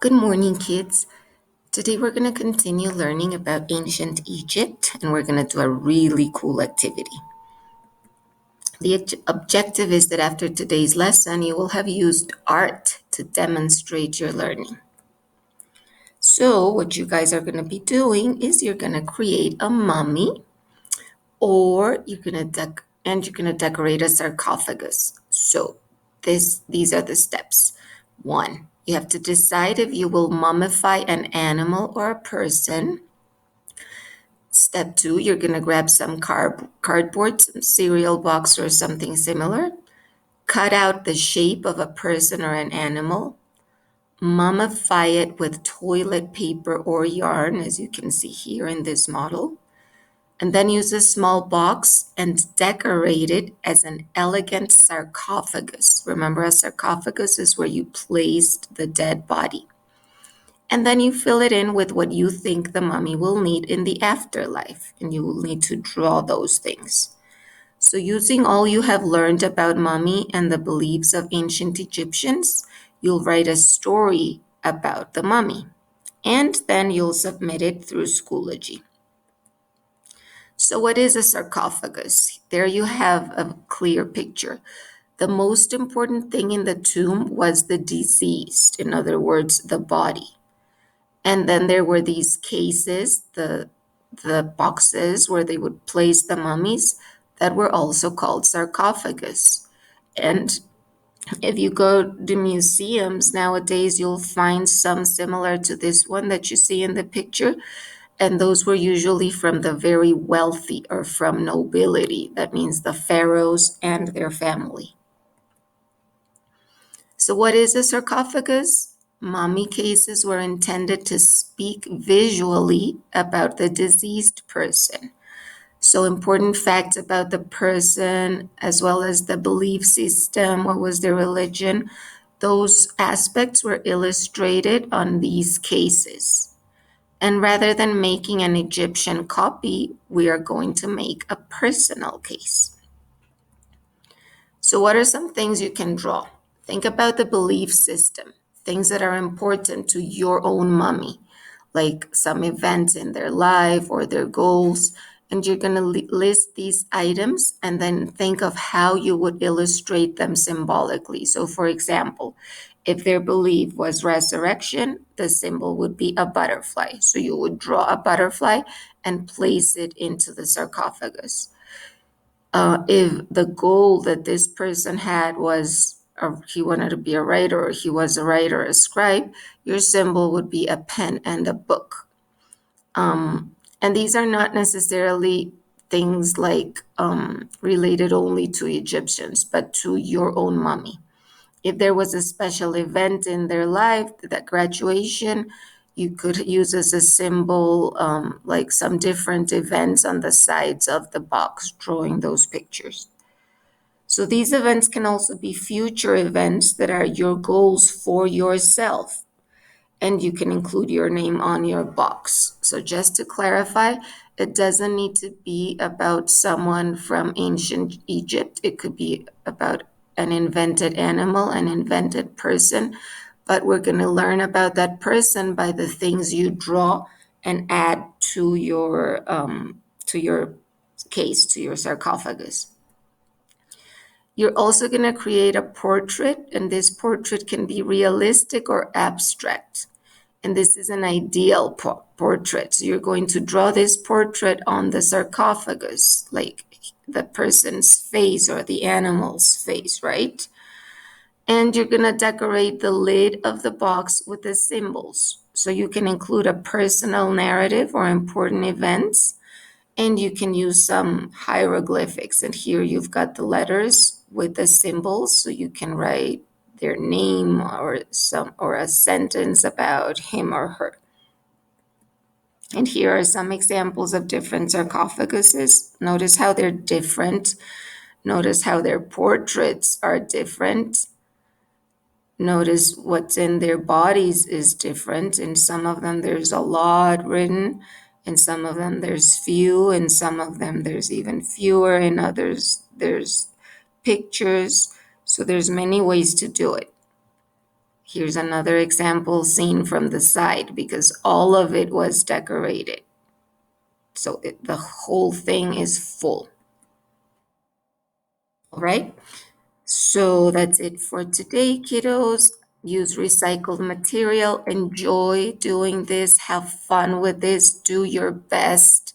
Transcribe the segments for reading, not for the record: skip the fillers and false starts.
Good morning, kids. Today we're going to continue learning about ancient Egypt and we're going to do a really cool activity. The objective is that after today's lesson, you will have used art to demonstrate your learning. So, what you guys are going to be doing is you're going to create a mummy or you're going to decorate a sarcophagus. So, these are the steps. 1. You have to decide if you will mummify an animal or a person. Step 2, you're going to grab some cardboard, some cereal box or something similar. Cut out the shape of a person or an animal. Mummify it with toilet paper or yarn, as you can see here in this model. And then use a small box and decorate it as an elegant sarcophagus. Remember, a sarcophagus is where you placed the dead body. And then you fill it in with what you think the mummy will need in the afterlife. And you will need to draw those things. So, using all you have learned about mummy and the beliefs of ancient Egyptians, you'll write a story about the mummy. And then you'll submit it through Schoology. So, what is a sarcophagus? There you have a clear picture. The most important thing in the tomb was the deceased, in other words, the body. And then there were these cases, the boxes where they would place the mummies that were also called sarcophagus. And if you go to museums nowadays, you'll find some similar to this one that you see in the picture. And those were usually from the very wealthy or from nobility. That means the pharaohs and their family. So, what is a sarcophagus? Mummy cases were intended to speak visually about the deceased person. So, important facts about the person, as well as the belief system, what was their religion, those aspects were illustrated on these cases. And rather than making an Egyptian copy, we are going to make a personal case. So, what are some things you can draw? Think about the belief system, things that are important to your own mummy, like some events in their life or their goals. And you're going to list these items and then think of how you would illustrate them symbolically. So, for example, if their belief was resurrection, the symbol would be a butterfly. So, you would draw a butterfly and place it into the sarcophagus. If the goal that this person had was he wanted to be a writer or he was a writer, a scribe, your symbol would be a pen and a book. And these are not necessarily things like related only to Egyptians, but to your own mummy. If there was a special event in their life, that graduation, you could use as a symbol like some different events on the sides of the box, drawing those pictures. So these events can also be future events that are your goals for yourself. And you can include your name on your box. So just to clarify, it doesn't need to be about someone from ancient Egypt. It could be about an invented animal, an invented person. But we're going to learn about that person by the things you draw and add to your case, to your sarcophagus. You're also going to create a portrait, and this portrait can be realistic or abstract. And this is an ideal portrait. So you're going to draw this portrait on the sarcophagus, like the person's face or the animal's face, right? And you're going to decorate the lid of the box with the symbols. So you can include a personal narrative or important events. And you can use some hieroglyphics. And here you've got the letters with the symbols. So you can write their name or a sentence about him or her. And here are some examples of different sarcophaguses. Notice how they're different. Notice how their portraits are different. Notice what's in their bodies is different. In some of them, there's a lot written. In some of them, there's few. In some of them, there's even fewer. In others, there's pictures. So there's many ways to do it. Here's another example seen from the side because all of it was decorated. So the whole thing is full. All right. So that's it for today, kiddos. Use recycled material. Enjoy doing this. Have fun with this. Do your best.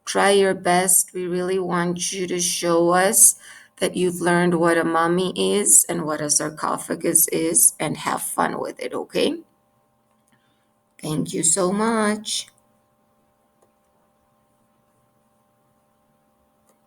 Try your best. We really want you to show us that you've learned what a mummy is and what a sarcophagus is and have fun with it, okay? Thank you so much.